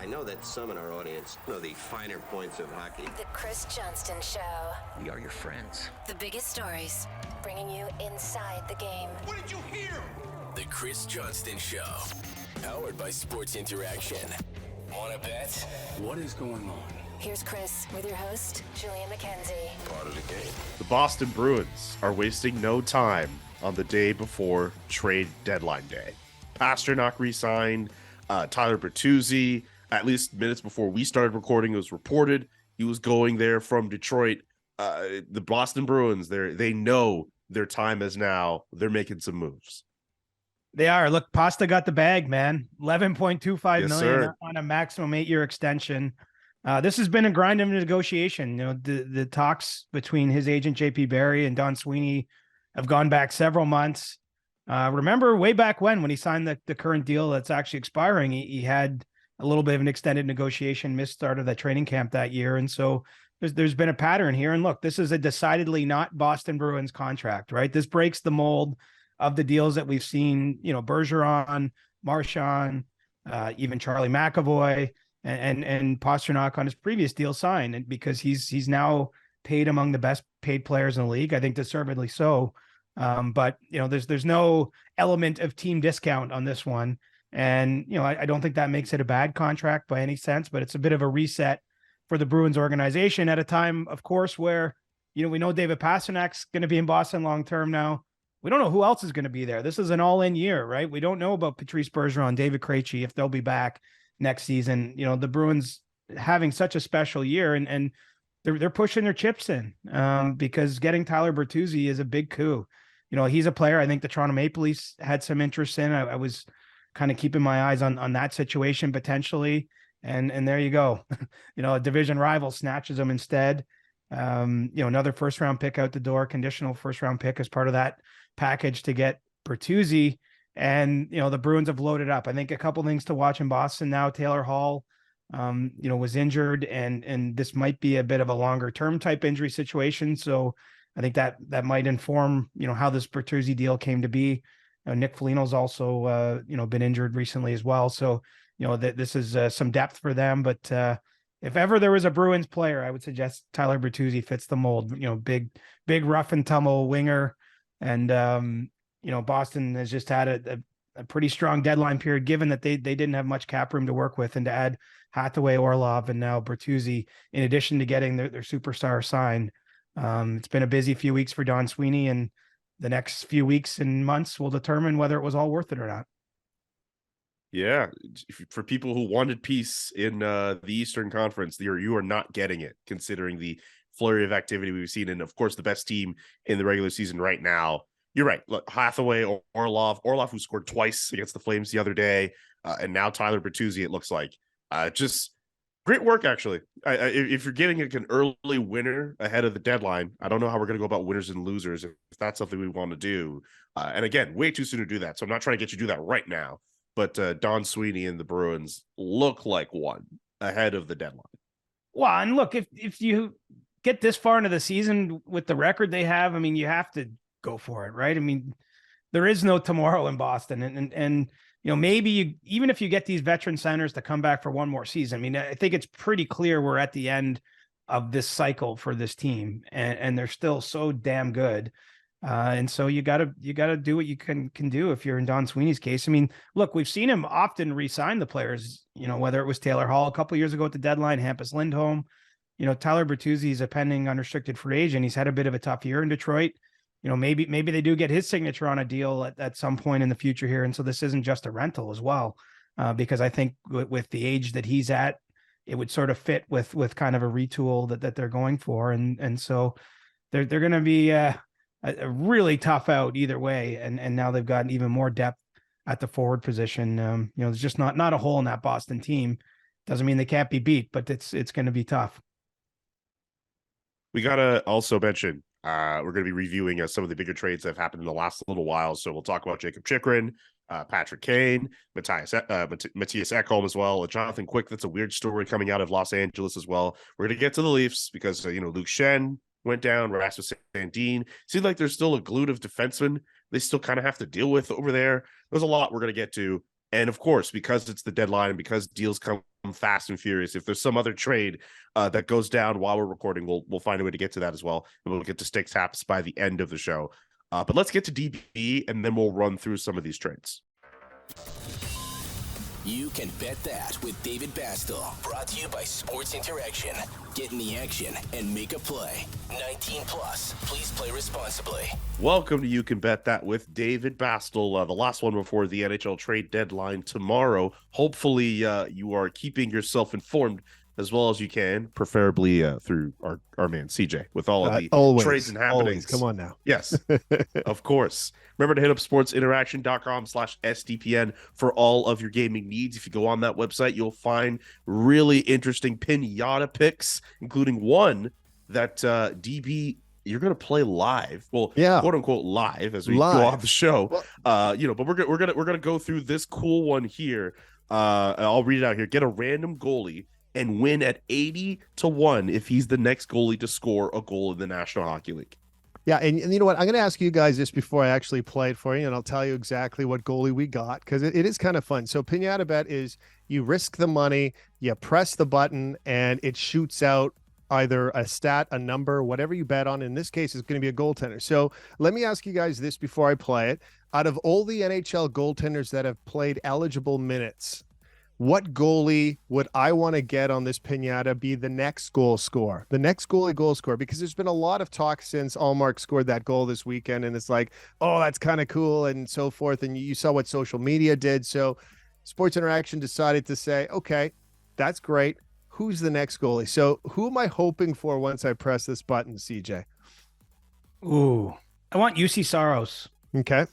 I know that some in our audience know the finer points of hockey. The Chris Johnston Show. We are your friends. The biggest stories, bringing you inside the game. What did you hear? The Chris Johnston Show. Powered by Sports Interaction. Wanna bet? What is going on? Here's Chris with your host, Julian McKenzie. Part of the game. The Boston Bruins are wasting no time on the day before trade deadline day. Pastrnak re-signed. Tyler Bertuzzi, at least minutes before we started recording, it was reported he was going there from Detroit. The Boston Bruins, they know their time is now. They're making some moves. They are. Look, Pasta got the bag, man. $11.25 million sir. on a maximum 8-year extension. This has been a grind of negotiation. You know, the talks between his agent JP Barry and Don Sweeney have gone back several months. Remember way back when he signed the current deal that's actually expiring, he had a little bit of an extended negotiation, missed start of that training camp that year. And so there's been a pattern here. And look, this is a decidedly not Boston Bruins contract, right? This breaks the mold of the deals that we've seen, you know, Bergeron, Marchand, even Charlie McAvoy and Pastrnak on his previous deal signed, and because he's now paid among the best paid players in the league, I think deservedly so. But you know, there's no element of team discount on this one. And, you know, I don't think that makes it a bad contract by any sense, but it's a bit of a reset for the Bruins organization at a time, of course, where, you know, we know David Pastrnak's going to be in Boston long-term now. We don't know who else is going to be there. This is an all-in year, right? We don't know about Patrice Bergeron, David Krejci, if they'll be back next season. You know, the Bruins having such a special year and they're pushing their chips in because getting Tyler Bertuzzi is a big coup. You know, he's a player I think the Toronto Maple Leafs had some interest in. I was kind of keeping my eyes on that situation potentially. And there you go. You know, a division rival snatches him instead. You know, another first round pick out the door, conditional first round pick as part of that package to get Bertuzzi. And, you know, the Bruins have loaded up. I think a couple things to watch in Boston now. Taylor Hall, you know, was injured and this might be a bit of a longer term type injury situation. So I think that might inform, you know, how this Bertuzzi deal came to be. Nick Foligno's also, you know, been injured recently as well. So, you know, this is some depth for them. But if ever there was a Bruins player, I would suggest Tyler Bertuzzi fits the mold. You know, big rough and tumble winger. And, you know, Boston has just had a pretty strong deadline period, given that they didn't have much cap room to work with. And to add Hathaway, Orlov, and now Bertuzzi, in addition to getting their superstar signed, it's been a busy few weeks for Don Sweeney, and the next few weeks and months will determine whether it was all worth it or not. Yeah, for people who wanted peace in the Eastern Conference, you are not getting it, considering the flurry of activity we've seen. And of course, the best team in the regular season right now. You're right. Look, Hathaway, Orlov, who scored twice against the Flames the other day, and now Tyler Bertuzzi, it looks like. Just great work, actually. If you're getting an early winner ahead of the deadline, I don't know how we're going to go about winners and losers if that's something we want to do. And again, way too soon to do that. So I'm not trying to get you to do that right now. But Don Sweeney and the Bruins look like one ahead of the deadline. Well, and look, if you get this far into the season with the record they have, I mean, you have to go for it, right? I mean, there is no tomorrow in Boston. And you know, maybe even if you get these veteran centers to come back for one more season, I mean, I think it's pretty clear we're at the end of this cycle for this team, and they're still so damn good. And so you gotta do what you can do if you're in Don Sweeney's case. I mean, look, we've seen him often re-sign the players, you know, whether it was Taylor Hall a couple of years ago at the deadline, Hampus Lindholm, you know, Tyler Bertuzzi is a pending unrestricted free agent. He's had a bit of a tough year in Detroit. You know, maybe they do get his signature on a deal at some point in the future here. And so this isn't just a rental as well, because I think with the age that he's at, it would sort of fit with kind of a retool that they're going for. And so they're going to be a really tough out either way. And now they've got even more depth at the forward position. You know, there's just not a hole in that Boston team. Doesn't mean they can't be beat, but it's going to be tough. We got to also mention, we're going to be reviewing some of the bigger trades that have happened in the last little while. So we'll talk about Jakob Chychrun, Patrick Kane, Matthias Ekholm as well. Jonathan Quick, that's a weird story coming out of Los Angeles as well. We're going to get to the Leafs because, you know, Luke Shen went down, Rasmus Sandin. Seems like there's still a glut of defensemen they still kind of have to deal with over there. There's a lot we're going to get to. And of course, because it's the deadline and because deals come fast and furious. If there's some other trade that goes down while we're recording, we'll find a way to get to that as well, and we'll get to Sticks Taps by the end of the show. But let's get to DB, and then we'll run through some of these trades. You can bet that with David Bastel. Brought to you by Sports Interaction. Get in the action and make a play. 18 plus. Please play responsibly. Welcome to You Can Bet That with David Bastel. The last one before the NHL trade deadline tomorrow. Hopefully you are keeping yourself informed as well as you can, preferably through our man CJ with all of the trades and happenings. Always. Come on now. Yes, of course. Remember to hit up sportsinteraction.com/SDPN for all of your gaming needs. If you go on that website, you'll find really interesting pinata picks, including one that DB you're going to play live. Well, yeah, quote unquote live as we go off the show. But we're gonna go through this cool one here. I'll read it out here. Get a random goalie and win at 80-1 if he's the next goalie to score a goal in the National Hockey League. Yeah, and you know what? I'm going to ask you guys this before I actually play it for you, and I'll tell you exactly what goalie we got, because it is kind of fun. So Pinata Bet is you risk the money, you press the button, and it shoots out either a stat, a number, whatever you bet on. In this case, it's going to be a goaltender. So let me ask you guys this before I play it. Out of all the NHL goaltenders that have played eligible minutes, what goalie would I want to get on this pinata be the next goal scorer, the next goalie goal scorer? Because there's been a lot of talk since Allmark scored that goal this weekend, and it's like, oh, that's kind of cool and so forth. And you saw what social media did. So Sports Interaction decided to say, okay, that's great. Who's the next goalie? So who am I hoping for once I press this button, CJ? Ooh, I want UC Saros. Okay.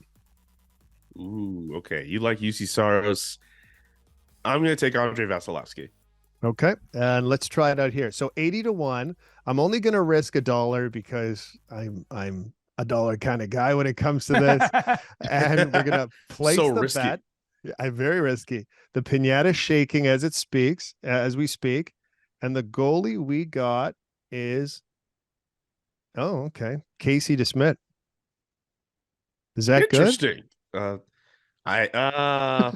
Ooh, okay. You like UC Saros. I'm going to take Andre Vasilevsky. Okay. And let's try it out here. So 80-1. I'm only going to risk $1 because I'm a dollar kind of guy when it comes to this. And we're going to place the risky bet. I'm very risky. The pinata shaking as we speak. And the goalie we got is, Casey DeSmit. Is that interesting? Good? I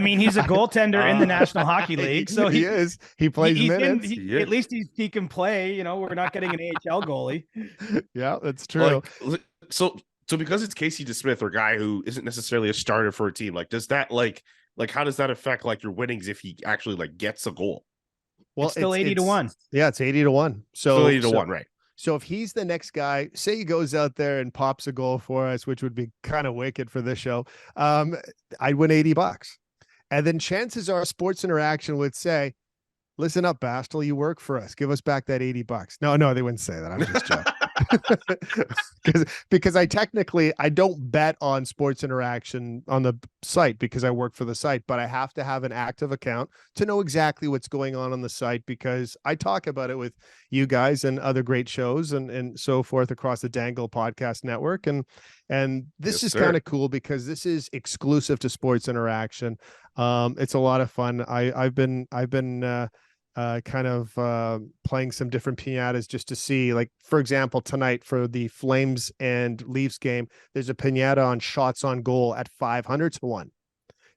mean, he's a goaltender in the National Hockey League, so he is. He plays minutes. At least he can play. You know, we're not getting an AHL goalie. Yeah, that's true. So because it's Casey DeSmith, or a guy who isn't necessarily a starter for a team, like does that like how does that affect like your winnings if he actually like gets a goal? Well, it's still 80-1. Yeah, it's 80-1 So 80-1, right? So if he's the next guy, say he goes out there and pops a goal for us, which would be kind of wicked for this show, I'd win $80. And then chances are Sports Interaction would say, listen up, Bastel, you work for us. Give us back that $80. No, they wouldn't say that. I'm just joking. because I don't bet on Sports Interaction on the site because I work for the site, but I have to have an active account to know exactly what's going on the site, because I talk about it with you guys and other great shows and so forth across the Dangle Podcast Network. And this is kind of cool because this is exclusive to Sports Interaction. It's a lot of fun. I've been playing some different pinatas just to see, like, for example, tonight for the Flames and Leafs game, there's a pinata on shots on goal at 500-1.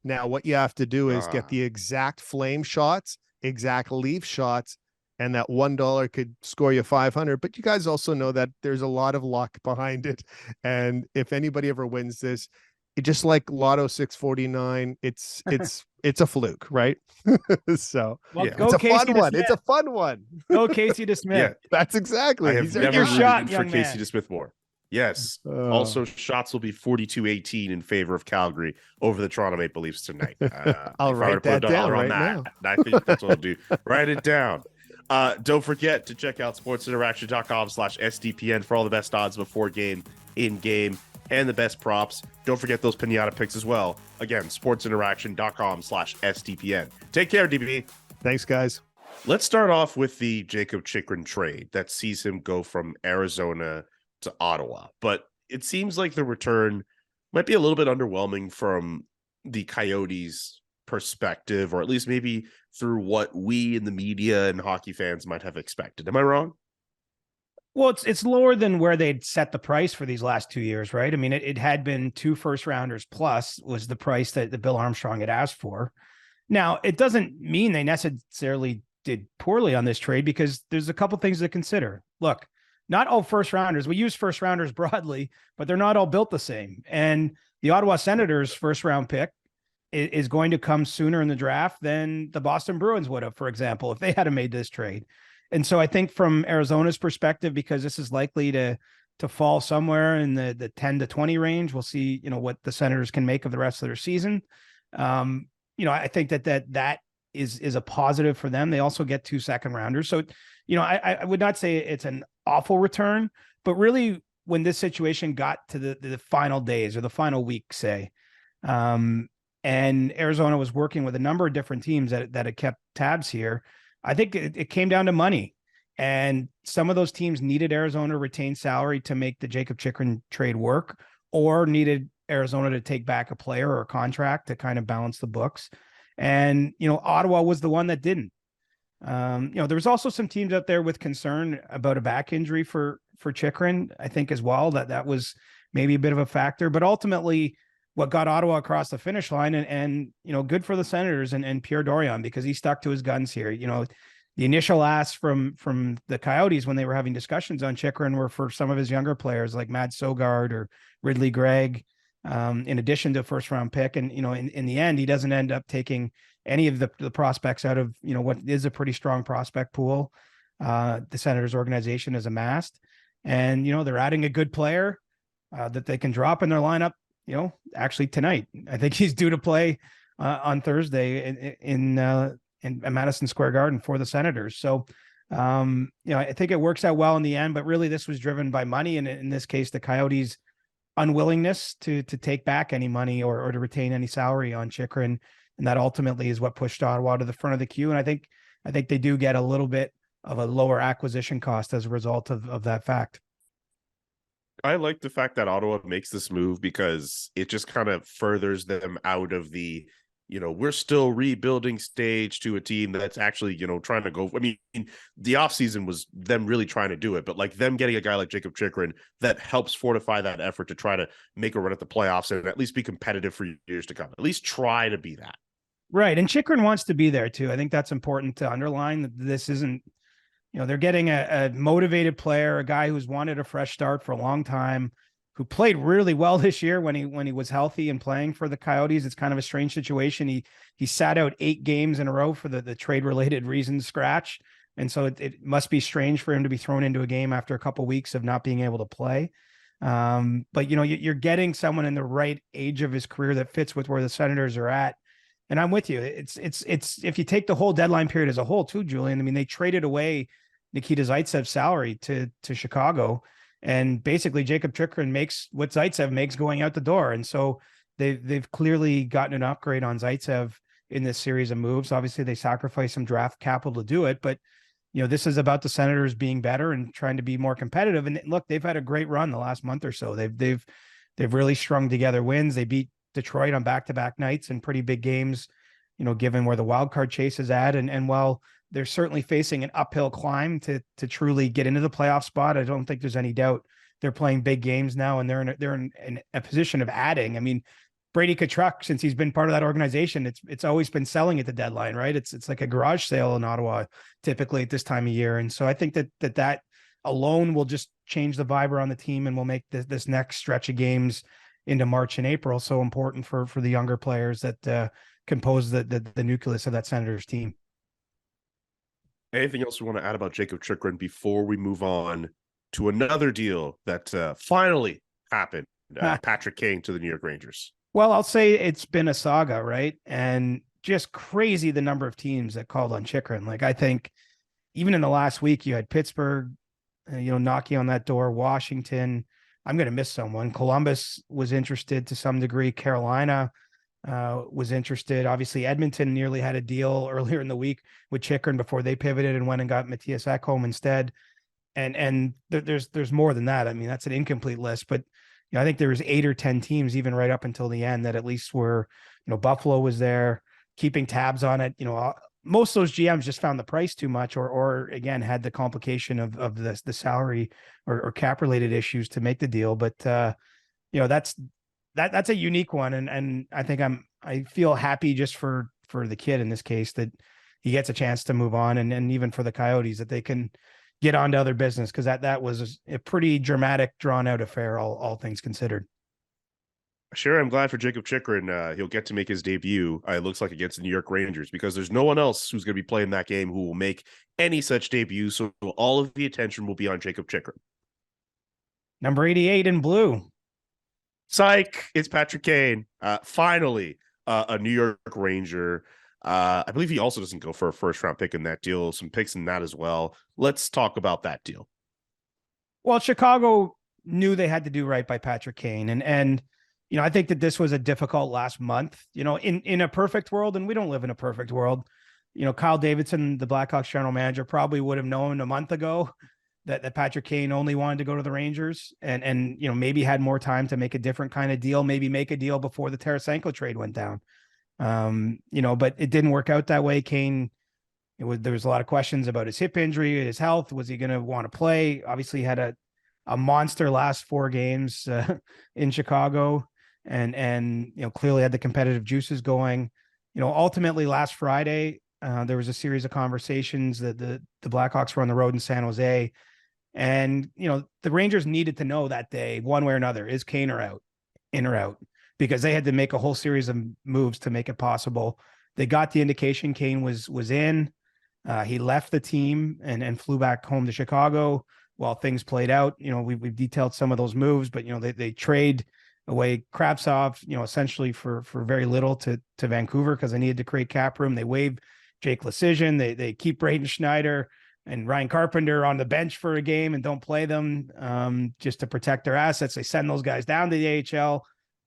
Now, what you have to do is get the exact Flame shots, exact Leaf shots, and that $1 could score you 500. But you guys also know that there's a lot of luck behind it. And if anybody ever wins this, it just like Lotto 649, it's a fluke, right? So it's a fun one. It's a fun one. Go Casey DeSmith. Yeah, that's exactly. He's your shot for Casey DeSmith more. Yes. Also, shots will be 42-18 in favor of Calgary over the Toronto Maple Leafs tonight. I'll write that down right now. I think that's what I'll do. Write it down. Don't forget to check out sportsinteraction.com/SDPN for all the best odds before game, in game, and the best props. Don't forget those pinata picks as well. Again, sportsinteraction.com/SDPN. Take care, DB. Thanks, guys. Let's start off with the Jakob Chychrun trade that sees him go from Arizona to Ottawa. But it seems like the return might be a little bit underwhelming from the Coyotes' perspective, or at least maybe through what we in the media and hockey fans might have expected. Am I wrong? Well, it's lower than where they'd set the price for these last 2 years, right? I mean, it had been 2 first-rounders plus was the price that Bill Armstrong had asked for. Now, it doesn't mean they necessarily did poorly on this trade, because there's a couple things to consider. Look, not all first rounders, we use first rounders broadly, but they're not all built the same. And the Ottawa Senators' first round pick is going to come sooner in the draft than the Boston Bruins would have, for example, if they had made this trade. And so I think from Arizona's perspective, because this is likely to fall somewhere in the 10 to 20 range, we'll see, what the Senators can make of the rest of their season. I think that is a positive for them. They also get 2 second rounders. So, I would not say it's an awful return, but really when this situation got to the final days or the final week, say, and Arizona was working with a number of different teams that had kept tabs here, I think it came down to money. And some of those teams needed Arizona to retain salary to make the Jakob Chychrun trade work, or needed Arizona to take back a player or a contract to kind of balance the books. And, Ottawa was the one that didn't. There was also some teams out there with concern about a back injury for Chychrun, I think as well, that was maybe a bit of a factor. But ultimately, what got Ottawa across the finish line, and good for the Senators and Pierre Dorion, because he stuck to his guns here. The initial asks from the Coyotes when they were having discussions on Chychrun were for some of his younger players like Matt Sogard or Ridley Gregg, in addition to a first round pick. And, in the end, he doesn't end up taking any of the prospects out of, what is a pretty strong prospect pool the Senators organization has amassed. And, they're adding a good player that they can drop in their lineup, actually tonight. I think he's due to play on Thursday in Madison Square Garden for the Senators. So, I think it works out well in the end, but really this was driven by money. And in this case, the Coyotes' unwillingness to take back any money or to retain any salary on Chychrun. And that ultimately is what pushed Ottawa to the front of the queue. And I think they do get a little bit of a lower acquisition cost as a result of that fact. I like the fact that Ottawa makes this move, because it just kind of furthers them out of the, we're still rebuilding stage, to a team that's actually, trying to go. I mean, the offseason was them really trying to do it, but like them getting a guy like Jakob Chychrun that helps fortify that effort to try to make a run at the playoffs and at least be competitive for years to come. At least try to be that. Right. And Chychrun wants to be there too. I think that's important to underline, that this isn't, they're getting a motivated player, a guy who's wanted a fresh start for a long time, who played really well this year when he was healthy and playing for the Coyotes. It's kind of a strange situation. He sat out 8 games in a row for the trade related reasons scratch. And so it must be strange for him to be thrown into a game after a couple of weeks of not being able to play. But you're getting someone in the right age of his career that fits with where the Senators are at. And I'm with you. It's if you take the whole deadline period as a whole too, Julian, I mean, they traded away Nikita Zaitsev's salary to Chicago, and basically Jakob Chychrun makes what Zaitsev makes going out the door. And so they've clearly gotten an upgrade on Zaitsev in this series of moves. Obviously they sacrificed some draft capital to do it, but this is about the Senators being better and trying to be more competitive. And look, they've had a great run the last month or so. They've really strung together wins. They beat Detroit on back-to-back nights in pretty big games, given where the wild card chase is at. And while they're certainly facing an uphill climb to truly get into the playoff spot, I don't think there's any doubt they're playing big games now, and they're in a position of adding. I mean, Brady Tkachuk, since he's been part of that organization, it's always been selling at the deadline, right? It's like a garage sale in Ottawa typically at this time of year. And so I think that alone will just change the vibe around the team and will make this next stretch of games into March and April so important for the younger players that compose the nucleus of that Senators team. Anything else we want to add about Jakob Chychrun before we move on to another deal that finally happened? Patrick Kane to the New York Rangers. Well, I'll say it's been a saga, right? And just crazy the number of teams that called on Chychrun. Like, I think even in the last week, you had Pittsburgh, knocking on that door, Washington. I'm going to miss someone. Columbus was interested to some degree. Carolina was interested. Obviously, Edmonton nearly had a deal earlier in the week with Chychrun before they pivoted and went and got Matthias Ekholm instead. And there's more than that. I mean, that's an incomplete list, but I think there was 8 or 10 teams even right up until the end that at least were, Buffalo was there keeping tabs on it. Most of those GMs just found the price too much, or again, had the complication of the salary or cap related issues to make the deal. But that's a unique one. And I think I feel happy just for for the kid in this case, that he gets a chance to move on, and even for the Coyotes that they can get on to other business, because that was a pretty dramatic, drawn out affair, all things considered. Sure, I'm glad for Jakob Chychrun. He'll get to make his debut, it looks like, against the New York Rangers, because there's no one else who's going to be playing that game who will make any such debut. So all of the attention will be on Jakob Chychrun. Number 88 in blue. Psych, it's Patrick Kane. Finally, a New York Ranger. I believe he also doesn't go for a first-round pick in that deal. Some picks in that as well. Let's talk about that deal. Well, Chicago knew they had to do right by Patrick Kane. And I think that this was a difficult last month. In a perfect world, and we don't live in a perfect world, Kyle Davidson, the Blackhawks general manager, probably would have known a month ago that Patrick Kane only wanted to go to the Rangers, and maybe had more time to make a different kind of deal, maybe make a deal before the Tarasenko trade went down. But it didn't work out that way. Kane, there was a lot of questions about his hip injury, his health. Was he going to want to play? Obviously, he had a monster last 4 games in Chicago, and clearly had the competitive juices going. Ultimately last Friday, there was a series of conversations that the Blackhawks were on the road in San Jose, and the Rangers needed to know that day, one way or another, is Kane in or out, because they had to make a whole series of moves to make it possible. They got the indication Kane was in. He left the team and flew back home to Chicago while things played out. We've detailed some of those moves, but they trade away Kravtsov, essentially for very little to Vancouver, because they needed to create cap room. They waive Jake Lecision. They keep Braden Schneider and Ryan Carpenter on the bench for a game and don't play them just to protect their assets. They send those guys down to the AHL.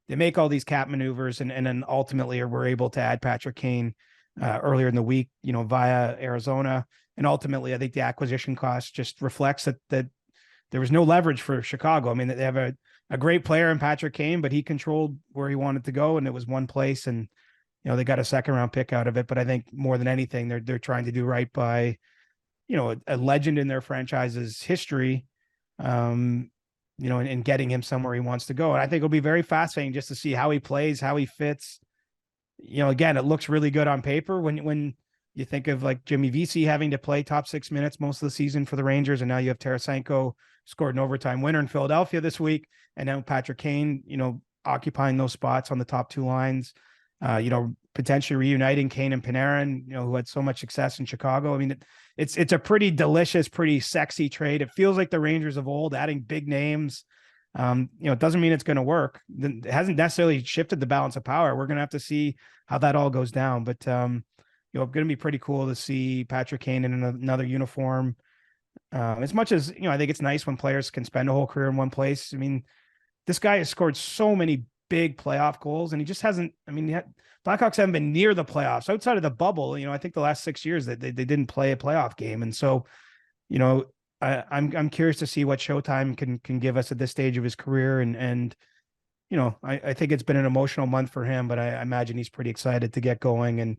They make all these cap maneuvers, and then ultimately we're able to add Patrick Kane earlier in the week, via Arizona. And ultimately, I think the acquisition cost just reflects that there was no leverage for Chicago. I mean, they have a great player in Patrick Kane, but he controlled where he wanted to go, and it was one place. And they got a 2nd-round pick out of it. But I think more than anything, they're trying to do right by a legend in their franchise's history. And getting him somewhere he wants to go. And I think it'll be very fascinating just to see how he plays, how he fits. Again, it looks really good on paper when you think of like Jimmy Vesey having to play top 6 minutes most of the season for the Rangers. And now you have Tarasenko scored an overtime winner in Philadelphia this week. And now Patrick Kane, occupying those spots on the top 2 lines, potentially reuniting Kane and Panarin, who had so much success in Chicago. I mean, it's a pretty delicious, pretty sexy trade. It feels like the Rangers of old, adding big names. It doesn't mean it's going to work. It hasn't necessarily shifted the balance of power. We're going to have to see how that all goes down. But, going to be pretty cool to see Patrick Kane in another uniform. As much as, I think it's nice when players can spend a whole career in one place. I mean, this guy has scored so many big playoff goals, and he just hasn't, Blackhawks haven't been near the playoffs outside of the bubble. I think the last 6 years that they didn't play a playoff game. And so, I'm curious to see what Showtime can give us at this stage of his career. And I think it's been an emotional month for him, but I imagine he's pretty excited to get going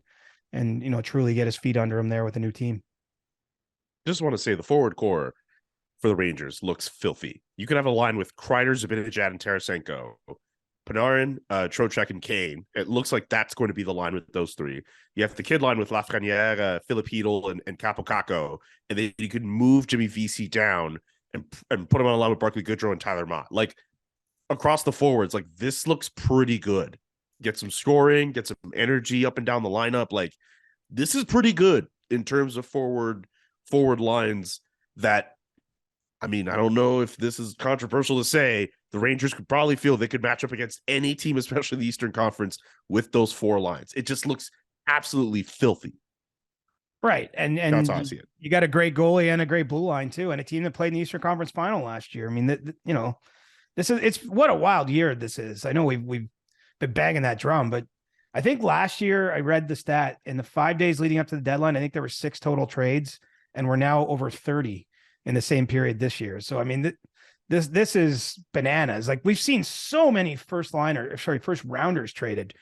and truly get his feet under him there with a new team. Just want to say the forward core for the Rangers looks filthy. You could have a line with Kreider, Zibanejad, and Tarasenko, Panarin, Trocheck, and Kane. It looks like that's going to be the line with those 3. You have the kid line with Lafreniere, Philip Hedl, and Capocacco, and then you could move Jimmy Vesey down and put him on a line with Barclay Goodrow and Tyler Mott. Like, across the forwards, like, this looks pretty good. Get some scoring, get some energy up and down the lineup. Like, this is pretty good in terms of forward lines that, I don't know if this is controversial to say, the Rangers could probably feel they could match up against any team, especially the Eastern Conference, with those 4 lines. It just looks absolutely filthy. Right. And that's how I see it. You got a great goalie and a great blue line too, and a team that played in the Eastern Conference Final last year. It's what a wild year this is. I know we've been banging that drum, but I think last year I read the stat in the 5 days leading up to the deadline, I think there were 6 total trades, and we're now over 30 in the same period this year. So, this is bananas. Like, we've seen so many first rounders traded,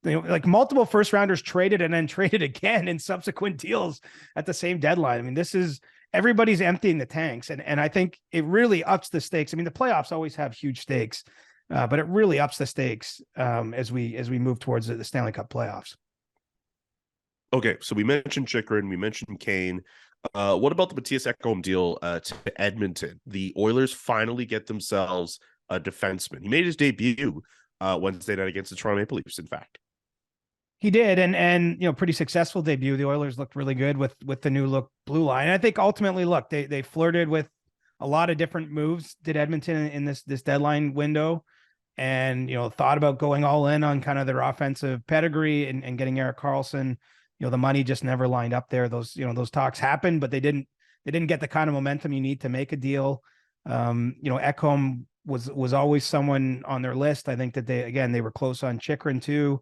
like multiple first rounders traded and then traded again in subsequent deals at the same deadline. This is, everybody's emptying the tanks. And I think it really ups the stakes. The playoffs always have huge stakes, but it really ups the stakes as we move towards the Stanley Cup playoffs. Okay, so we mentioned Chychrun, we mentioned Kane. What about the Matthias Ekholm deal to Edmonton? The Oilers finally get themselves a defenseman. He made his debut Wednesday night against the Toronto Maple Leafs, in fact. He did, and pretty successful debut. The Oilers looked really good with the new look blue line. And I think ultimately, look, they flirted with a lot of different moves. Did Edmonton in this deadline window, and thought about going all in on kind of their offensive pedigree and getting Erik Karlsson. The money just never lined up there. Those talks happened, but they didn't get the kind of momentum you need to make a deal. Ekholm was always someone on their list. I think that they were close on Chychrun too.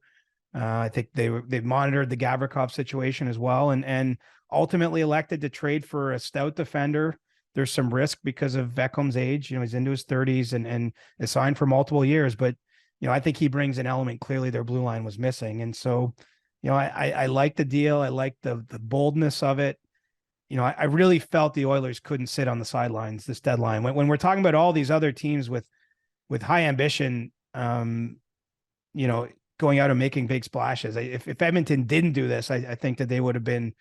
I think they monitored the Gavrikov situation as well, and ultimately elected to trade for a stout defender. There's some risk because of Ekholm's age. He's into his 30s and is signed for multiple years, but I think he brings an element. Clearly their blue line was missing. And so, I like the deal. I like the boldness of it. I really felt the Oilers couldn't sit on the sidelines this deadline. When we're talking about all these other teams with high ambition, going out and making big splashes. If Edmonton didn't do this, I think that they would have been,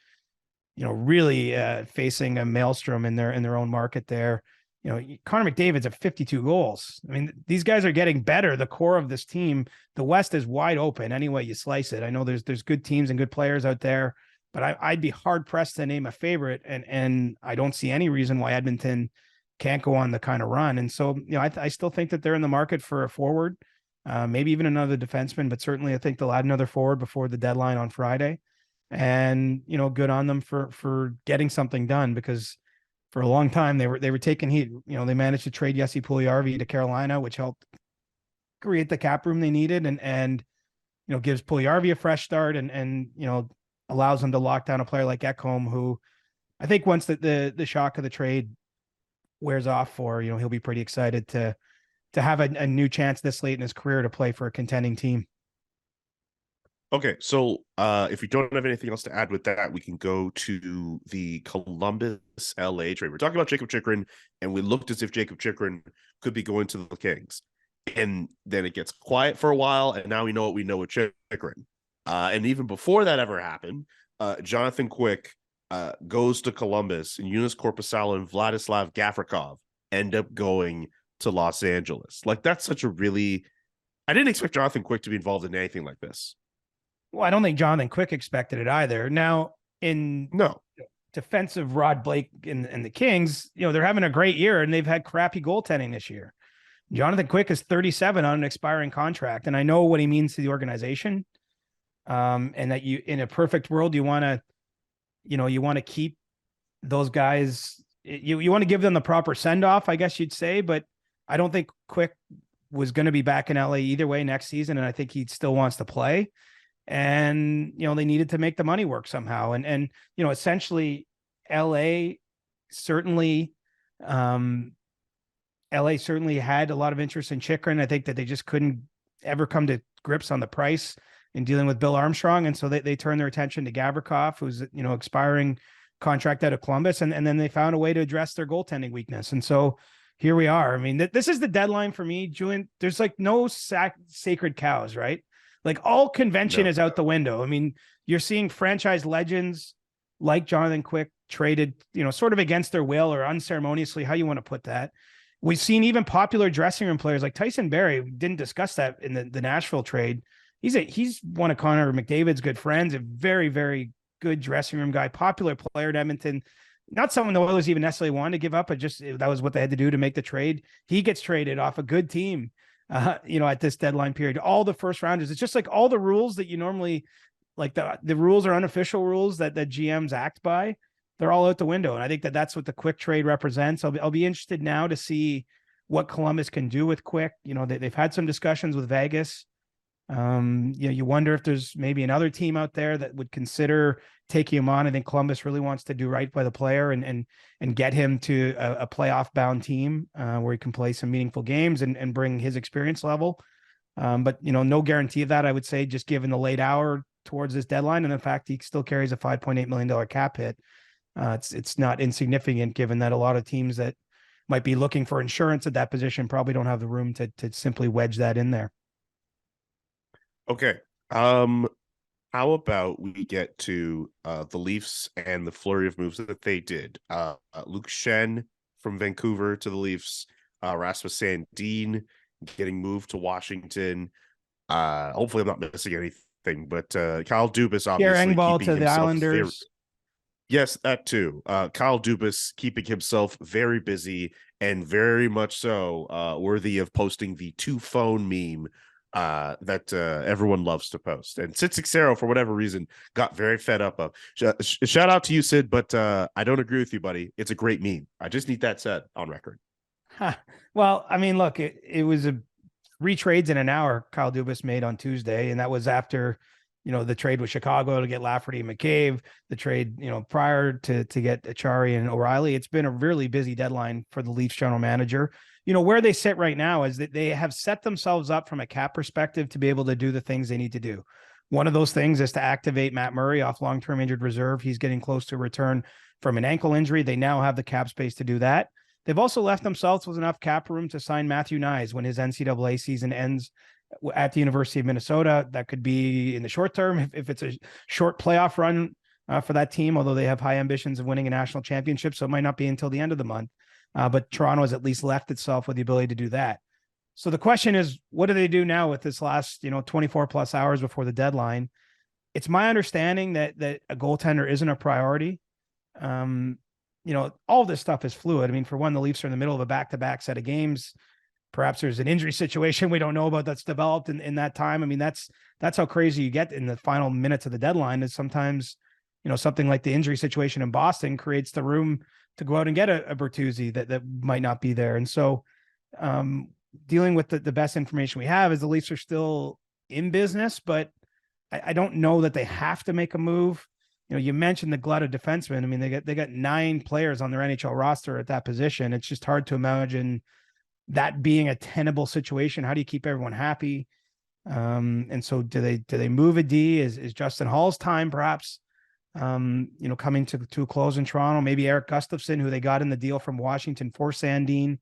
really facing a maelstrom in their own market there. Connor McDavid's at 52 goals. I mean, these guys are getting better. The core of this team, the West is wide open any way you slice it. I know there's good teams and good players out there, but I'd be hard pressed to name a favorite. And I don't see any reason why Edmonton can't go on the kind of run. And so, I still think that they're in the market for a forward, maybe even another defenseman, but certainly I think they'll add another forward before the deadline on Friday. And, good on them for getting something done, because for a long time they were taking heat. They managed to trade Jesse Puljujarvi to Carolina, which helped create the cap room they needed and gives Puljujarvi a fresh start and allows them to lock down a player like Ekholm, who I think once the shock of the trade wears off he'll be pretty excited to have a new chance this late in his career to play for a contending team. Okay, so if we don't have anything else to add with that, we can go to the Columbus LA trade. We're talking about Jakob Chychrun, and we looked as if Jakob Chychrun could be going to the Kings. And then it gets quiet for a while, and now we know what we know with Chychrun. And even before that ever happened, Jonathan Quick goes to Columbus, and Yunus Korpisalo and Vladislav Gavrikov end up going to Los Angeles. Like, that's such a really... I didn't expect Jonathan Quick to be involved in anything like this. Well, I don't think Jonathan Quick expected it either. Now, in defensive Rod Blake and the Kings, they're having a great year, and they've had crappy goaltending this year. Jonathan Quick is 37 on an expiring contract, and I know what he means to the organization. And that in a perfect world, you want to keep those guys. You want to give them the proper send off, I guess you'd say. But I don't think Quick was going to be back in LA either way next season, and I think he still wants to play. And, they needed to make the money work somehow. And essentially LA certainly had a lot of interest in Chychrun. I think that they just couldn't ever come to grips on the price in dealing with Bill Armstrong. And so they turned their attention to Gavrikov, who's, expiring contract out of Columbus. And then they found a way to address their goaltending weakness. And so here we are. I mean, this is the deadline for me, Julian. There's like no sacred cows, right? Like, all convention is out the window. I mean, you're seeing franchise legends like Jonathan Quick traded, sort of against their will or unceremoniously, how you want to put that. We've seen even popular dressing room players like Tyson Barrie. We didn't discuss that in the Nashville trade. He's one of Connor McDavid's good friends, a very, very good dressing room guy, popular player at Edmonton. Not someone the Oilers even necessarily wanted to give up, but just that was what they had to do to make the trade. He gets traded off a good team. At this deadline period, all the first rounders, it's just like all the rules that you normally like the rules are unofficial rules that GMs act by. They're all out the window. And I think that that's what the Quick trade represents. I'll be interested now to see what Columbus can do with Quick. They've had some discussions with Vegas. You wonder if there's maybe another team out there that would consider taking him on. I think Columbus really wants to do right by the player and get him to a playoff bound team where he can play some meaningful games and bring his experience level. But no guarantee of that, I would say, just given the late hour towards this deadline and the fact he still carries a $5.8 million cap hit. It's not insignificant given that a lot of teams that might be looking for insurance at that position probably don't have the room to simply wedge that in there. Okay. How about we get to the Leafs and the flurry of moves that they did? Luke Schenn from Vancouver to the Leafs, Rasmus Sandin getting moved to Washington. Hopefully I'm not missing anything, but Kyle Dubas Pierre obviously Engvall keeping to the himself Islanders. Yes, that too. Kyle Dubas keeping himself very busy and very much so worthy of posting the two phone meme that everyone loves to post. And Sid Sixero, for whatever reason, got very fed up of. Shout out to you, Sid, but I don't agree with you, buddy. It's a great meme. I just need that said on record. Huh. Well, I mean, look, it was a 3 trades in an hour Kyle Dubas made on Tuesday, and that was after, the trade with Chicago to get Lafferty and McCabe, the trade, prior to get Achari and O'Reilly. It's been a really busy deadline for the Leafs general manager. Where they sit right now is that they have set themselves up from a cap perspective to be able to do the things they need to do. One of those things is to activate Matt Murray off long-term injured reserve. He's getting close to a return from an ankle injury. They now have the cap space to do that. They've also left themselves with enough cap room to sign Matthew Nyes when his NCAA season ends at the University of Minnesota. That could be in the short term if it's a short playoff run for that team, although they have high ambitions of winning a national championship. So it might not be until the end of the month. But Toronto has at least left itself with the ability to do that. So the question is, what do they do now with this last, 24 plus hours before the deadline? It's my understanding that a goaltender isn't a priority. All this stuff is fluid. I mean, for one, the Leafs are in the middle of a back-to-back set of games. Perhaps there's an injury situation we don't know about that's developed in that time. I mean, that's how crazy you get in the final minutes of the deadline. Is sometimes, something like the injury situation in Boston creates the room to go out and get a Bertuzzi that might not be there. And so dealing with the best information we have is the Leafs are still in business, but I don't know that they have to make a move. You mentioned the glut of defensemen. I mean, they got 9 players on their NHL roster at that position. It's just hard to imagine that being a tenable situation. How do you keep everyone happy? And so do they move a D? Is Justin Hall's time perhaps coming to a close in Toronto? Maybe Eric Gustafsson, who they got in the deal from Washington for Sandin.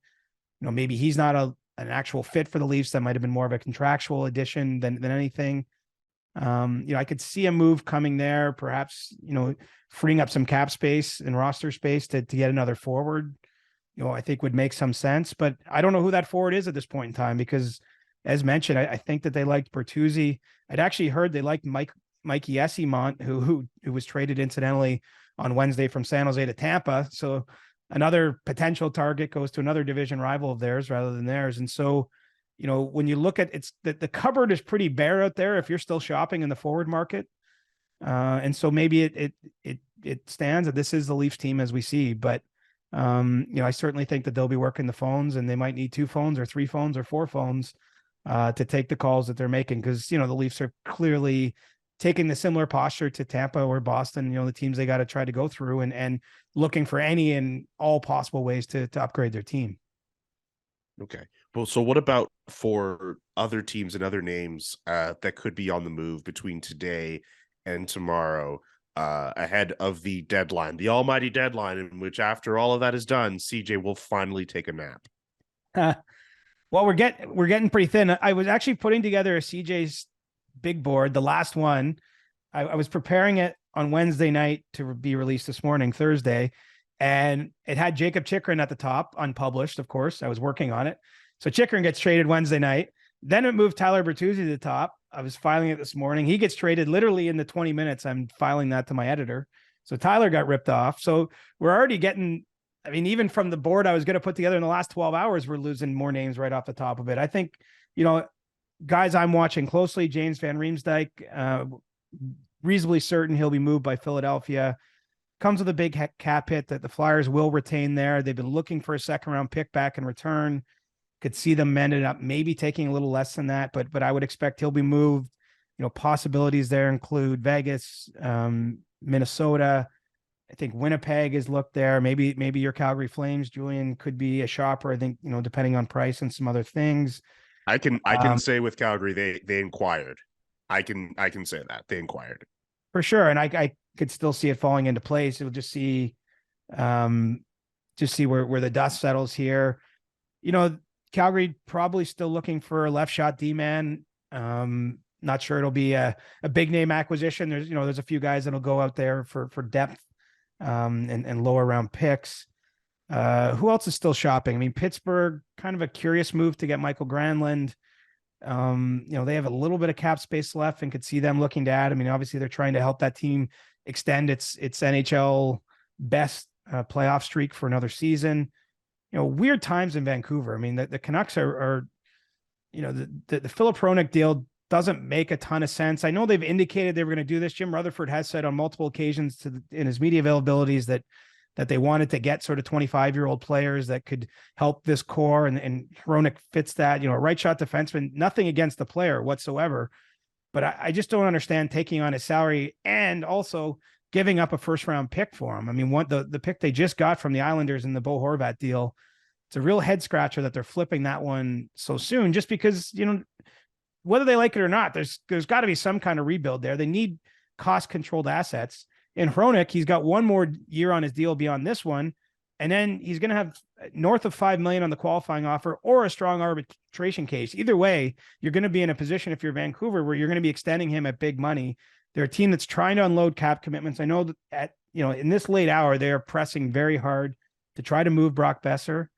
Maybe he's not an actual fit for the Leafs. That might have been more of a contractual addition than anything. I could see a move coming there, perhaps, freeing up some cap space and roster space to get another forward, I think would make some sense. But I don't know who that forward is at this point in time, because as mentioned, I think that they liked Bertuzzi. I'd actually heard they liked Mikey Eyssimont, who was traded incidentally on Wednesday from San Jose to Tampa. So another potential target goes to another division rival of theirs rather than theirs. And so, when you look at the cupboard is pretty bare out there if you're still shopping in the forward market. And so maybe it stands that this is the Leafs team as we see, but I certainly think that they'll be working the phones, and they might need 2 phones or 3 phones or 4 phones to take the calls that they're making. Cause the Leafs are clearly taking the similar posture to Tampa or Boston, the teams they got to try to go through and looking for any and all possible ways to upgrade their team. Okay. Well, so what about for other teams and other names that could be on the move between today and tomorrow ahead of the deadline, the almighty deadline, in which after all of that is done, CJ will finally take a nap? Well, we're getting pretty thin. I was actually putting together a CJ's big board, the last one. I was preparing it on Wednesday night to be released this morning, Thursday, and it had Jakob Chychrun at the top, unpublished, of course. I was working on it. So Chychrun gets traded Wednesday night. Then it moved Tyler Bertuzzi to the top. I was filing it this morning. He gets traded literally in the 20 minutes. I'm filing that to my editor. So Tyler got ripped off. So we're already getting, I mean, even from the board I was going to put together in the last 12 hours, we're losing more names right off the top of it. I think, guys I'm watching closely, James Van Riemsdyk, reasonably certain he'll be moved by Philadelphia. Comes with a big cap hit that the Flyers will retain there. They've been looking for a second round pick back in return. Could see them ended up maybe taking a little less than that, but I would expect he'll be moved. Possibilities there include Vegas, Minnesota. I think Winnipeg is looked there. Maybe your Calgary Flames, Julian, could be a shopper. I think, depending on price and some other things. I can say with Calgary, they inquired. I can say that they inquired for sure. And I could still see it falling into place. We'll just see where the dust settles here. Calgary probably still looking for a left shot D-man. Not sure it'll be a big name acquisition. There's a few guys that'll go out there for depth and lower round picks. Who else is still shopping? I mean, Pittsburgh, kind of a curious move to get Michael Granlund. They have a little bit of cap space left and could see them looking to add. I mean, obviously they're trying to help that team extend its NHL best playoff streak for another season. Weird times in Vancouver. I mean, the Canucks are the Philip Hronek deal doesn't make a ton of sense. I know they've indicated they were going to do this. Jim Rutherford has said on multiple occasions in his media availabilities that they wanted to get sort of 25-year-old players that could help this core, and Hronek fits that, right shot defenseman, nothing against the player whatsoever. But I just don't understand taking on his salary and also giving up a first-round pick for him. I mean, the pick they just got from the Islanders in the Bo Horvat deal, it's a real head scratcher that they're flipping that one so soon, just because, whether they like it or not, there's got to be some kind of rebuild there. They need cost-controlled assets. In Hronek, he's got one more year on his deal beyond this one, and then he's going to have north of $5 million on the qualifying offer or a strong arbitration case. Either way, you're going to be in a position, if you're Vancouver, where you're going to be extending him at big money. They're a team that's trying to unload cap commitments. I know that in this late hour, they are pressing very hard to try to move Brock Besser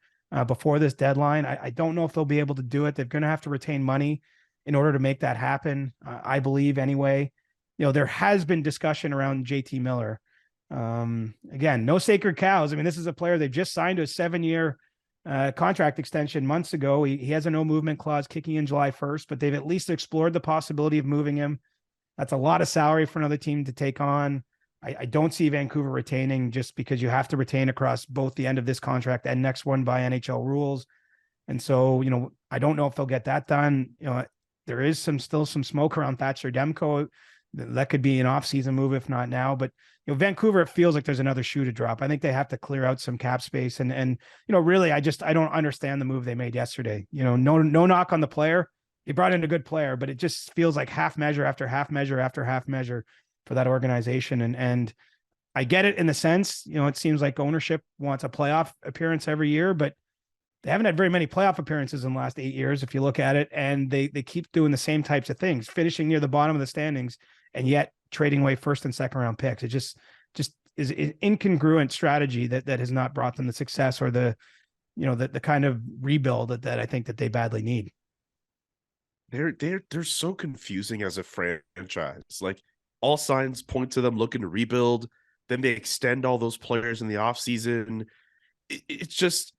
before this deadline. I don't know if they'll be able to do it. They're going to have to retain money in order to make that happen. I believe anyway. There has been discussion around JT Miller. Again, no sacred cows. I mean, this is a player they've just signed to a 7-year contract extension months ago. He has a no movement clause kicking in July 1st, but they've at least explored the possibility of moving him. That's a lot of salary for another team to take on. I don't see Vancouver retaining, just because you have to retain across both the end of this contract and next one by NHL rules. And so, I don't know if they'll get that done. There is still some smoke around Thatcher Demko. That could be an off-season move, if not now. But Vancouver, it feels like there's another shoe to drop. I think they have to clear out some cap space, and really, I don't understand the move they made yesterday. No knock on the player. They brought in a good player, but it just feels like half measure after half measure after half measure for that organization. And I get it in the sense, it seems like ownership wants a playoff appearance every year, but they haven't had very many playoff appearances in the last 8 years, if you look at it, and they keep doing the same types of things, finishing near the bottom of the standings, and yet trading away first and second round picks. It just is an incongruent strategy that has not brought them the success or the kind of rebuild that I think that they badly need. They're so confusing as a franchise. Like, all signs point to them looking to rebuild. Then they extend all those players in the offseason. It's just,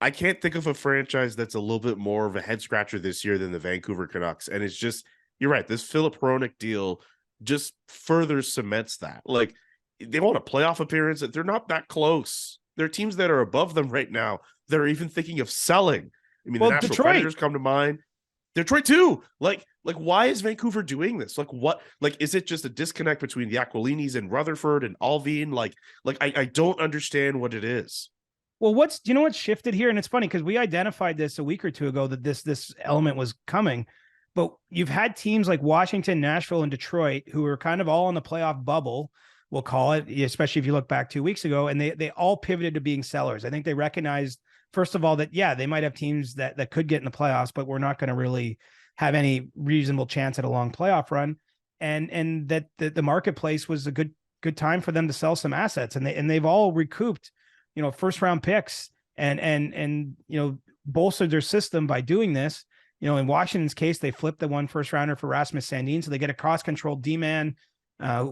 I can't think of a franchise that's a little bit more of a head scratcher this year than the Vancouver Canucks. And it's just, you're right, this Philip Hronek deal just further cements that. Like, they want a playoff appearance. They're not that close. There are teams that are above them right now that are even thinking of selling. I mean, the Nashville Predators come to mind. Detroit too. Like, why is Vancouver doing this? Like, what? Like, is it just a disconnect between the Aquilinis and Rutherford and Alvin? Like I don't understand what it is. Well, do you know what's shifted here? And it's funny because we identified this a week or two ago that this element was coming. But you've had teams like Washington, Nashville, and Detroit who are kind of all in the playoff bubble, we'll call it, especially if you look back 2 weeks ago, and they all pivoted to being sellers. I think they recognized, first of all, that, yeah, they might have teams that could get in the playoffs, but we're not going to really have any reasonable chance at a long playoff run. And that the marketplace was a good time for them to sell some assets. And they've all recouped, first round picks and bolstered their system by doing this. In Washington's case, they flipped the 1 first rounder for Rasmus Sandin. So they get a cost-controlled D-man,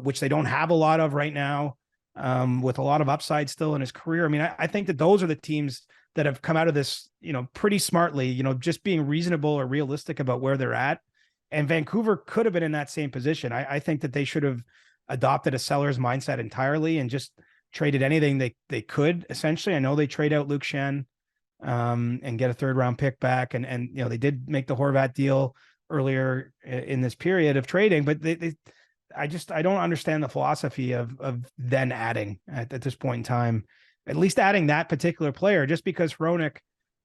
which they don't have a lot of right now, with a lot of upside still in his career. I mean, I think that those are the teams that have come out of this, pretty smartly, just being reasonable or realistic about where they're at. And Vancouver could have been in that same position. I think that they should have adopted a seller's mindset entirely and just traded anything they could, essentially. I know they trade out Luke Shen and get a 3rd round pick back. And they did make the Horvat deal earlier in this period of trading, but I don't understand the philosophy of then adding at this point in time, at least adding that particular player, just because Hronek,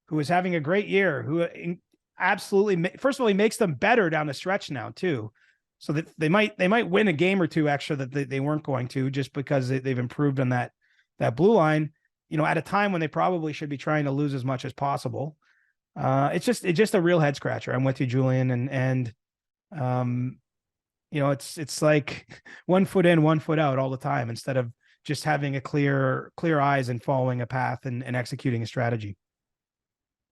who is having a great year, who absolutely, first of all, he makes them better down the stretch now too. So that they might win a game or two extra that they weren't going to, just because they've improved on that blue line, at a time when they probably should be trying to lose as much as possible. It's just a real head scratcher. I'm with you, Julian. And It's like 1 foot in, 1 foot out all the time, instead of just having a clear eyes and following a path and executing a strategy.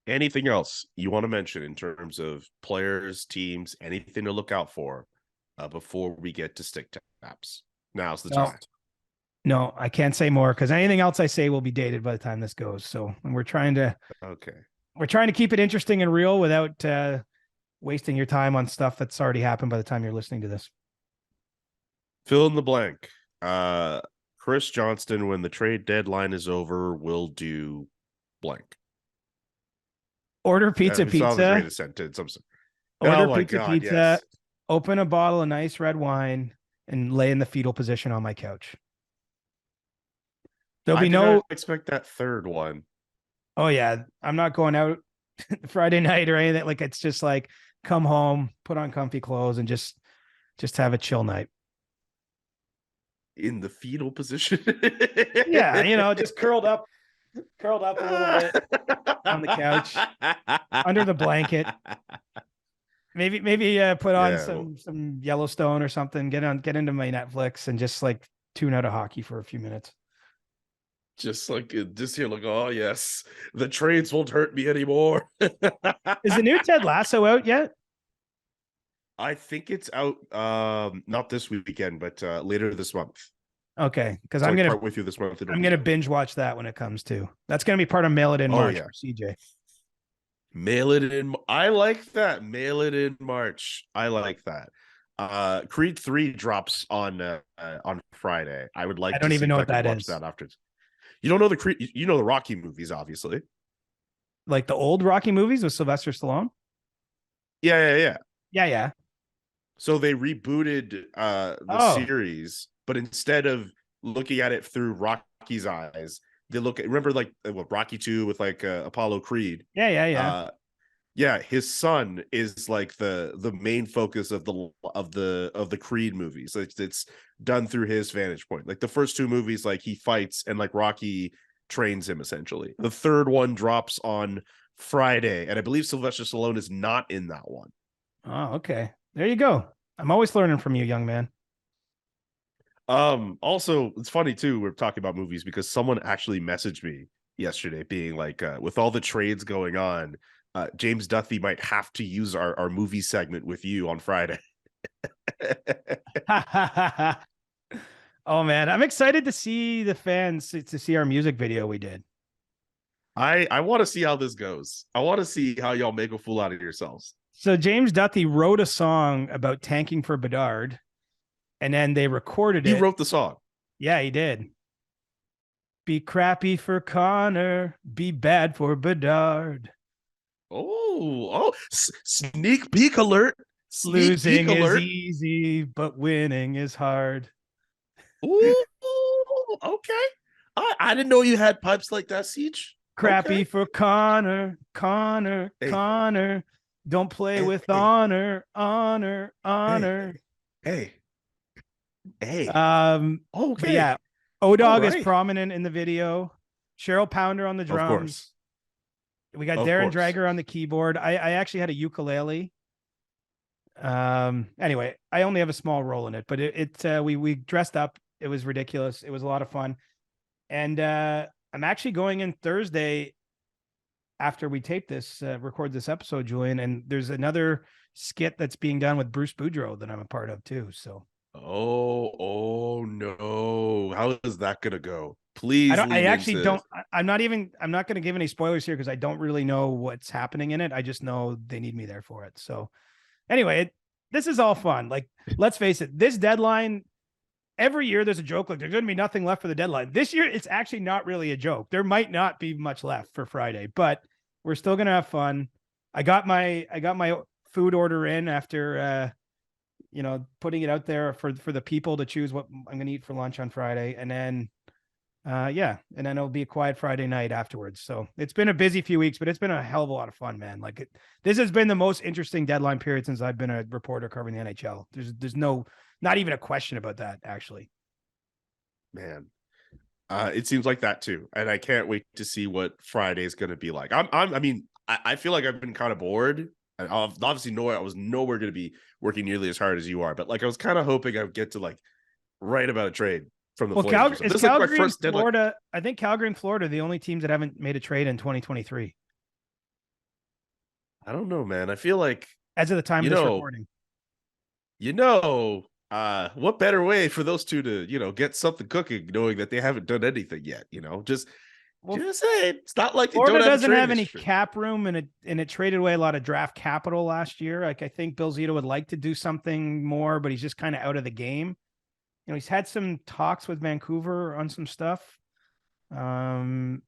Anything else you want to mention in terms of players, teams, anything to look out for before we get to stick taps? Now's the time. No, I can't say more, because anything else I say will be dated by the time this goes. So, and we're trying to keep it interesting and real without wasting your time on stuff that's already happened by the time you're listening to this. Fill in the blank. Chris Johnston, when the trade deadline is over, will do blank. Order pizza. The greatest sentence. Order pizza. Yes. Open a bottle of nice red wine and lay in the fetal position on my couch. There'll be no expect that third one. Oh yeah, I'm not going out Friday night or anything. Like, it's just like, come home, put on comfy clothes, and just have a chill night. In the fetal position. Yeah, just curled up a little bit on the couch, under the blanket. Maybe put on some Yellowstone or something. Get into my Netflix and just like tune out of hockey for a few minutes. Just here, like, oh yes, the trades won't hurt me anymore. Is the new Ted Lasso out yet? I think it's out not this weekend, but later this month. Okay, because I'm gonna part with you this month. I'm gonna binge watch that when it comes to. That's gonna be part of Mail It In March for CJ. Mail it in. I like that. Mail it in March. I like that. Creed 3 drops on Friday. I would like. I don't even know what that is. That after. You don't know the Creed? You know the Rocky movies, obviously. Like the old Rocky movies with Sylvester Stallone. Yeah. So they rebooted the series, but instead of looking at it through Rocky's eyes, they look at, remember like Rocky 2 with like Apollo Creed. Yeah. His son is like the main focus of the Creed movies. It's done through his vantage point. Like the first 2 movies, like he fights and like Rocky trains him essentially. The third one drops on Friday, and I believe Sylvester Stallone is not in that one. Oh, okay. There you go. I'm always learning from you, young man. Also, it's funny too, we're talking about movies because someone actually messaged me yesterday being like, with all the trades going on, James Duthie might have to use our movie segment with you on Friday. Oh man, I'm excited to see the fans, to see our music video we did. I want to see how this goes. I want to see how y'all make a fool out of yourselves. So James Duthie wrote a song about tanking for Bedard, and then they recorded it. He wrote the song. Yeah, he did. Be crappy for Connor, be bad for Bedard. Oh, sneak peek alert. Losing is easy, but winning is hard. Ooh, okay. I didn't know you had pipes like that, Siege. Crappy for Connor. Connor. Don't play with honor. Hey. Okay. Yeah. O-Dog is prominent in the video. Cheryl Pounder on the drums. Of course. We got Darren Drager on the keyboard. I actually had a ukulele. Anyway, I only have a small role in it, but we dressed up. It was ridiculous. It was a lot of fun. And I'm actually going in Thursday after we tape this, record this episode, Julian, and there's another skit that's being done with Bruce Boudreau that I'm a part of too. So. Oh no. How is that going to go? Please. I actually don't. I'm not going to give any spoilers here because I don't really know what's happening in it. I just know they need me there for it. So anyway, this is all fun. Like, let's face it, this deadline, every year there's a joke. Like, there's going to be nothing left for the deadline. This year, it's actually not really a joke. There might not be much left for Friday, but we're still going to have fun. I got my food order in after, putting it out there for the people to choose what I'm going to eat for lunch on Friday. And then, and then it'll be a quiet Friday night afterwards. So it's been a busy few weeks, but it's been a hell of a lot of fun, man. Like, this has been the most interesting deadline period since I've been a reporter covering the NHL. There's not even a question about that, actually. Man, it seems like that too. And I can't wait to see what Friday is going to be like. I feel like I've been kind of bored I obviously I was nowhere going to be working nearly as hard as you are, but like I was kind of hoping I would get to like write about a trade from the Flames. Is Calgary and Florida? I think Calgary and Florida are the only teams that haven't made a trade in 2023. I don't know, man. I feel like as of the time of this recording. What better way for those two to, get something cooking, knowing that they haven't done anything yet, just say it's not like Florida doesn't have any cap room and it traded away a lot of draft capital last year. Like I think Bill Zito would like to do something more, but he's just kind of out of the game. He's had some talks with Vancouver on some stuff. Calgary,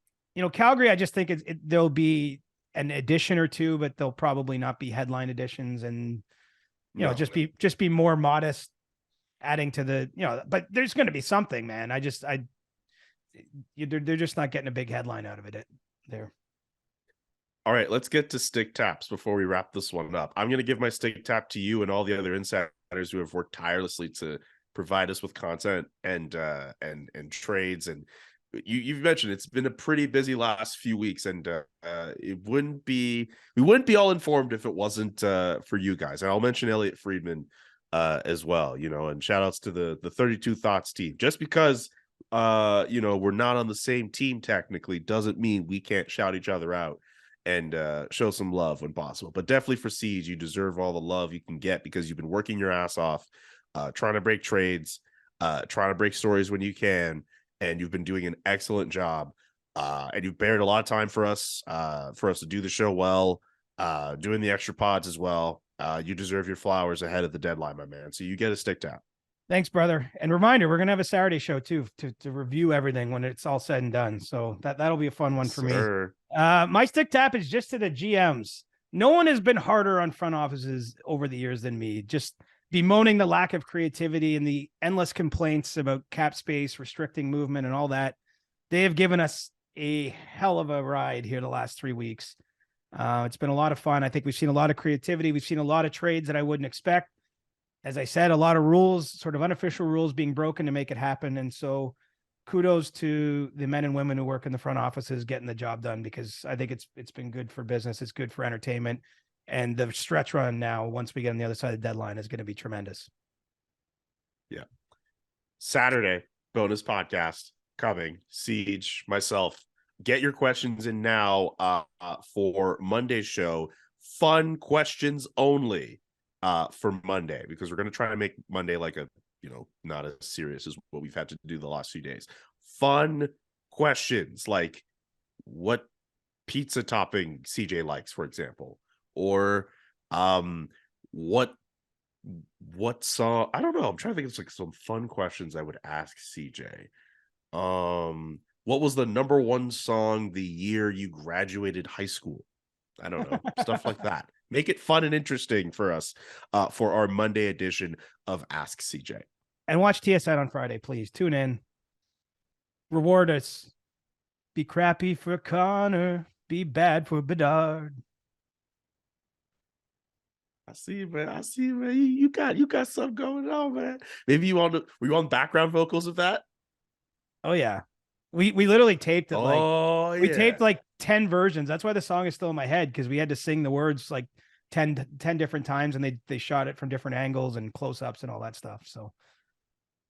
I just think there'll be an addition or two, but they'll probably not be headline additions and just be more modest, adding to the but there's going to be something, man. They're just not getting a big headline out of it there. All right, let's get to stick taps before we wrap this one up. I'm going to give my stick tap to you and all the other insiders who have worked tirelessly to provide us with content and trades. And you've mentioned it's been a pretty busy last few weeks, and we wouldn't be all informed if it wasn't for you guys. And I'll mention Elliot Friedman as well, and shout outs to the 32 Thoughts team. Just because we're not on the same team technically doesn't mean we can't shout each other out and show some love when possible. But definitely for Siege, you deserve all the love you can get because you've been working your ass off, trying to break trades, trying to break stories when you can, and you've been doing an excellent job. And you've bared a lot of time for us to do the show well, doing the extra pods as well. You deserve your flowers ahead of the deadline, my man. So you get a stick tap. Thanks, brother. And reminder, we're going to have a Saturday show too, to review everything when it's all said and done. So that'll be a fun one for me. My stick tap is just to the GMs. No one has been harder on front offices over the years than me. Just bemoaning the lack of creativity and the endless complaints about cap space, restricting movement and all that. They have given us a hell of a ride here the last 3 weeks. It's been a lot of fun. I think we've seen a lot of creativity. We've seen a lot of trades that I wouldn't expect. As I said, a lot of rules, sort of unofficial rules being broken to make it happen. And so kudos to the men and women who work in the front offices getting the job done, because I think it's been good for business. It's good for entertainment. And the stretch run now, once we get on the other side of the deadline, is going to be tremendous. Yeah. Saturday, bonus podcast coming. Siege, myself. Get your questions in now for Monday's show. Fun questions only. For Monday, because we're going to try to make Monday like not as serious as what we've had to do the last few days. Fun questions like what pizza topping CJ likes, for example, or what song, I don't know. I'm trying to think of like some fun questions I would ask CJ. What was the number one song the year you graduated high school? I don't know. Stuff like that. Make it fun and interesting for us for our Monday edition of Ask CJ. And watch TSN on Friday, please. Tune in. Reward us. Be crappy for Connor. Be bad for Bedard. I see you, man. You got something going on, man. Maybe were you on background vocals of that? Oh, yeah. We literally taped it. We yeah. taped like 10 versions. That's why the song is still in my head, because we had to sing the words like 10 different times, and they shot it from different angles and close-ups and all that stuff. So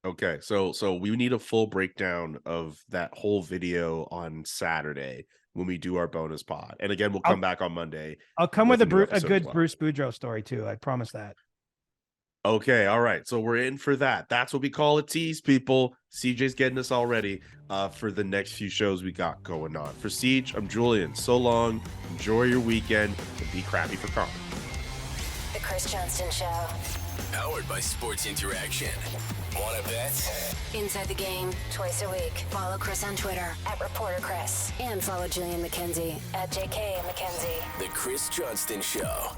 okay, so we need a full breakdown of that whole video on Saturday when we do our bonus pod. And again, we'll come back on Monday. I'll come with a good Bruce Boudreau story too. I promise that. Okay, all right. So we're in for that. That's what we call a tease, people. CJ's getting us all ready for the next few shows we got going on. For Siege, I'm Julian. So long. Enjoy your weekend and be crappy for Connor. The Chris Johnston Show. Powered by Sports Interaction. Wanna bet? Inside the Game, twice a week. Follow Chris on Twitter @ReporterChris. And follow Julian McKenzie @JK McKenzie. The Chris Johnston Show.